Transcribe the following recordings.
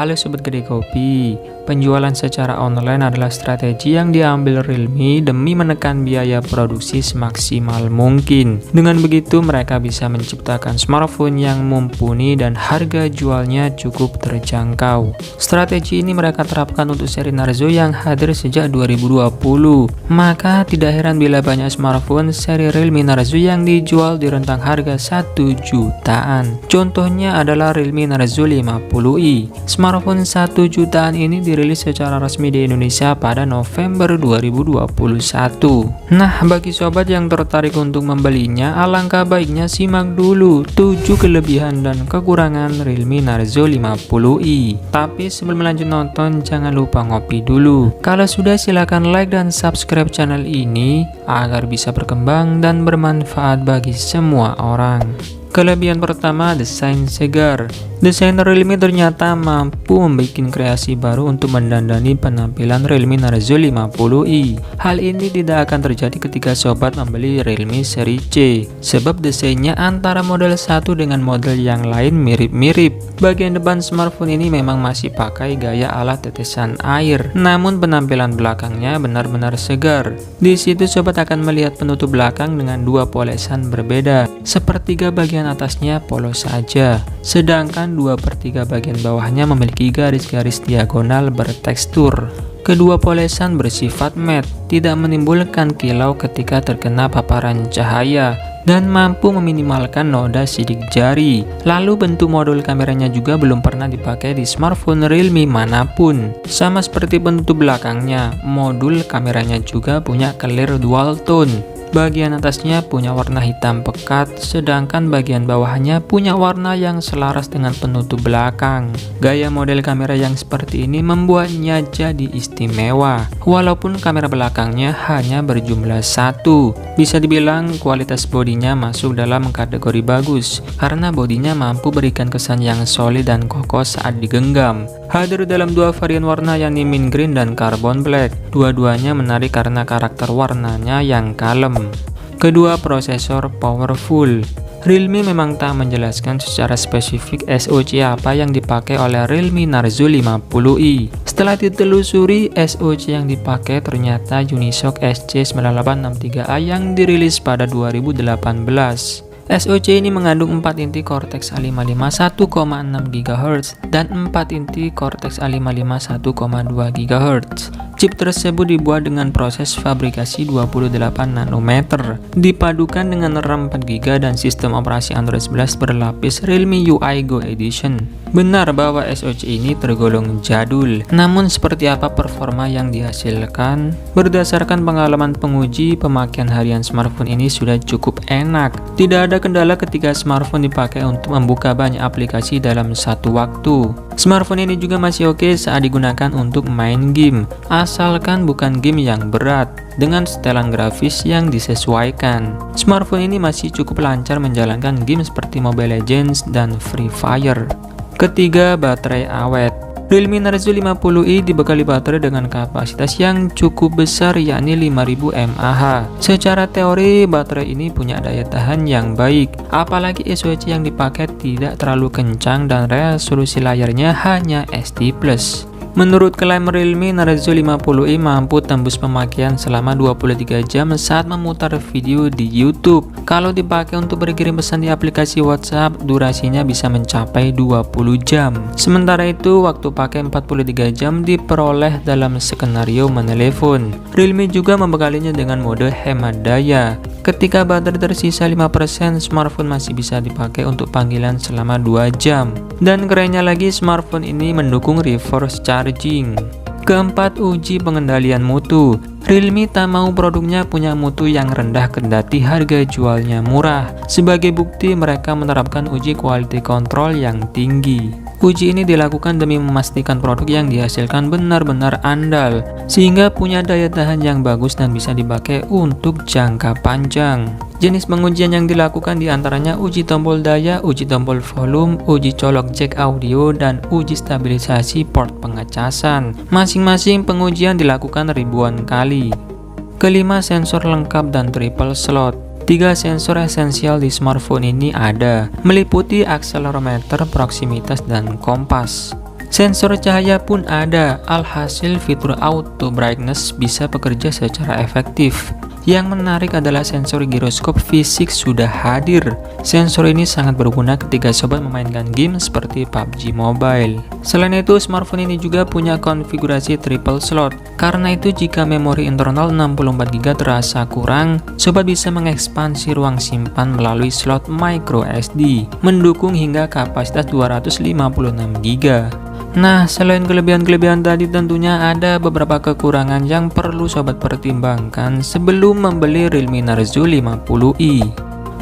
Halo Sobat Gede Kopi, penjualan secara online adalah strategi yang diambil Realme demi menekan biaya produksi semaksimal mungkin. Dengan begitu mereka bisa menciptakan smartphone yang mumpuni dan harga jualnya cukup terjangkau. Strategi ini mereka terapkan untuk seri Narzo yang hadir sejak 2020. Maka tidak heran bila banyak smartphone seri Realme Narzo yang dijual di rentang harga 1 jutaan. Contohnya adalah Realme Narzo 50i. Smartphone 1 jutaan ini dirilis secara resmi di Indonesia pada November 2021. Nah, bagi sobat yang tertarik untuk membelinya, alangkah baiknya simak dulu 7 kelebihan dan kekurangan Realme Narzo 50i. Tapi sebelum lanjut nonton, jangan lupa ngopi dulu. Kalau sudah, silakan like dan subscribe channel ini agar bisa berkembang dan bermanfaat bagi semua orang. Kelebihan pertama, desain segar. Desainer Realme ternyata mampu membuat kreasi baru untuk mendandani penampilan Realme Narzo 50i. Hal ini tidak akan terjadi ketika sobat membeli Realme seri C, sebab desainnya antara model satu dengan model yang lain mirip-mirip. Bagian depan smartphone ini memang masih pakai gaya ala tetesan air, namun penampilan belakangnya benar-benar segar. Di situ sobat akan melihat penutup belakang dengan dua polesan berbeda. Sepertiga bagian atasnya polos saja, sedangkan 2/3 bagian bawahnya memiliki garis-garis diagonal bertekstur. Kedua polesan bersifat matte, tidak menimbulkan kilau ketika terkena paparan cahaya, dan mampu meminimalkan noda sidik jari. Lalu bentuk modul kameranya juga belum pernah dipakai di smartphone Realme manapun. Sama seperti penutup belakangnya, modul kameranya juga punya clear dual tone. Bagian atasnya punya warna hitam pekat, sedangkan bagian bawahnya punya warna yang selaras dengan penutup belakang. Gaya model kamera yang seperti ini membuatnya jadi istimewa, walaupun kamera belakangnya hanya berjumlah satu. Bisa dibilang kualitas bodinya masuk dalam kategori bagus, karena bodinya mampu berikan kesan yang solid dan kokoh saat digenggam. Hadir dalam dua varian warna yakni mint green dan carbon black. Dua-duanya menarik karena karakter warnanya yang kalem. Kedua, prosesor powerful. Realme memang tak menjelaskan secara spesifik SoC apa yang dipakai oleh Realme Narzo 50i. Setelah ditelusuri, SoC yang dipakai ternyata Unisoc SC9863A yang dirilis pada 2018. SoC ini mengandung 4 inti Cortex A55 1,6 GHz dan 4 inti Cortex A55 1,2 GHz. Chip tersebut dibuat dengan proses fabrikasi 28 nanometer, dipadukan dengan RAM 4 GB dan sistem operasi Android 11 berlapis Realme UI Go Edition. Benar bahwa SoC ini tergolong jadul, namun seperti apa performa yang dihasilkan? Berdasarkan pengalaman penguji, pemakaian harian smartphone ini sudah cukup enak. Tidak ada kendala ketika smartphone dipakai untuk membuka banyak aplikasi dalam satu waktu. Smartphone ini juga masih oke saat digunakan untuk main game, asalkan bukan game yang berat, dengan setelan grafis yang disesuaikan. Smartphone ini masih cukup lancar menjalankan game seperti Mobile Legends dan Free Fire. Ketiga, baterai awet. Realme Narzo 50i dibekali baterai dengan kapasitas yang cukup besar yakni 5000 mAh. Secara teori baterai ini punya daya tahan yang baik, apalagi SoC yang dipakai tidak terlalu kencang dan resolusi layarnya hanya HD+. Menurut klaim Realme Narzo 50i mampu tembus pemakaian selama 23 jam saat memutar video di YouTube. Kalau dipakai untuk berkirim pesan di aplikasi WhatsApp, durasinya bisa mencapai 20 jam. Sementara itu, waktu pakai 43 jam diperoleh dalam skenario menelepon. Realme juga membekalinya dengan mode hemat daya. Ketika baterai tersisa 5%, smartphone masih bisa dipakai untuk panggilan selama 2 jam. Dan kerennya lagi, smartphone ini mendukung reverse charging. Keempat, uji pengendalian mutu. Realme tak mau produknya punya mutu yang rendah kendati harga jualnya murah. Sebagai bukti, mereka menerapkan uji quality control yang tinggi. Uji ini dilakukan demi memastikan produk yang dihasilkan benar-benar andal, sehingga punya daya tahan yang bagus dan bisa dipakai untuk jangka panjang. Jenis pengujian yang dilakukan diantaranya uji tombol daya, uji tombol volume, uji colok jack audio, dan uji stabilisasi port pengecasan. Masing-masing pengujian dilakukan ribuan kali. Kelima, sensor lengkap dan triple slot. 3 sensor esensial di smartphone ini ada, meliputi akselerometer, proximitas, dan kompas. Sensor cahaya pun ada, alhasil fitur auto brightness bisa bekerja secara efektif. Yang menarik adalah sensor giroskop fisik sudah hadir. Sensor ini sangat berguna ketika sobat memainkan game seperti PUBG Mobile. Selain itu, smartphone ini juga punya konfigurasi triple slot. Karena itu, jika memori internal 64GB terasa kurang, sobat bisa mengekspansi ruang simpan melalui slot micro SD, mendukung hingga kapasitas 256GB. Nah, selain kelebihan-kelebihan tadi, tentunya ada beberapa kekurangan yang perlu sobat pertimbangkan sebelum membeli Realme Narzo 50i.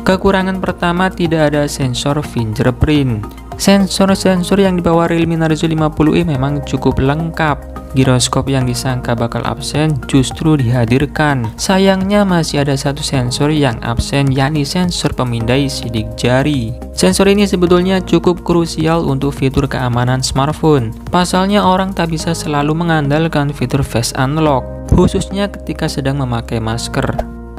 Kekurangan pertama, tidak ada sensor fingerprint. Sensor-sensor yang dibawa Realme Narzo 50i memang cukup lengkap. Giroskop yang disangka bakal absen justru dihadirkan. Sayangnya masih ada satu sensor yang absen, yakni sensor pemindai sidik jari. Sensor ini sebetulnya cukup krusial untuk fitur keamanan smartphone. Pasalnya orang tak bisa selalu mengandalkan fitur face unlock, khususnya ketika sedang memakai masker.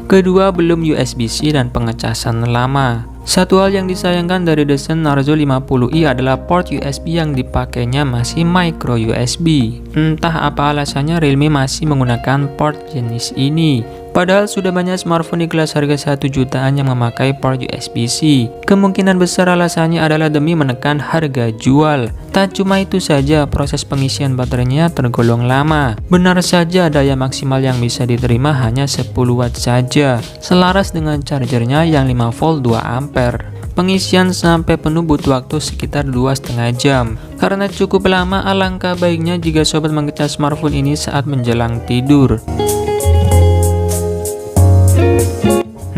Kedua, belum USB-C dan pengecasan lama. Satu hal yang disayangkan dari desain Narzo 50i adalah port USB yang dipakainya masih micro USB. Entah apa alasannya Realme masih menggunakan port jenis ini. Padahal sudah banyak smartphone di kelas harga 1 jutaan yang memakai port USB-C. Kemungkinan besar alasannya adalah demi menekan harga jual. Tak cuma itu saja, proses pengisian baterainya tergolong lama. Benar saja daya maksimal yang bisa diterima hanya 10 watt saja, selaras dengan chargernya yang 5 volt 2 ampere. Pengisian sampai penuh butuh waktu sekitar 2,5 jam. Karena cukup lama, alangkah baiknya jika sobat mengecas smartphone ini saat menjelang tidur.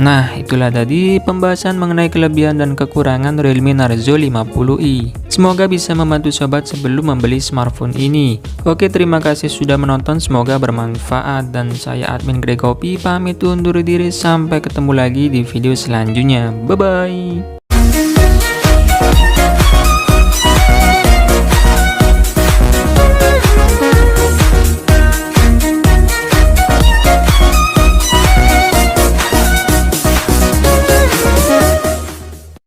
Nah, itulah tadi pembahasan mengenai kelebihan dan kekurangan Realme Narzo 50i. Semoga bisa membantu sobat sebelum membeli smartphone ini. Oke, terima kasih sudah menonton, semoga bermanfaat. Dan saya admin Greg Kopi pamit undur diri, sampai ketemu lagi di video selanjutnya. Bye-bye.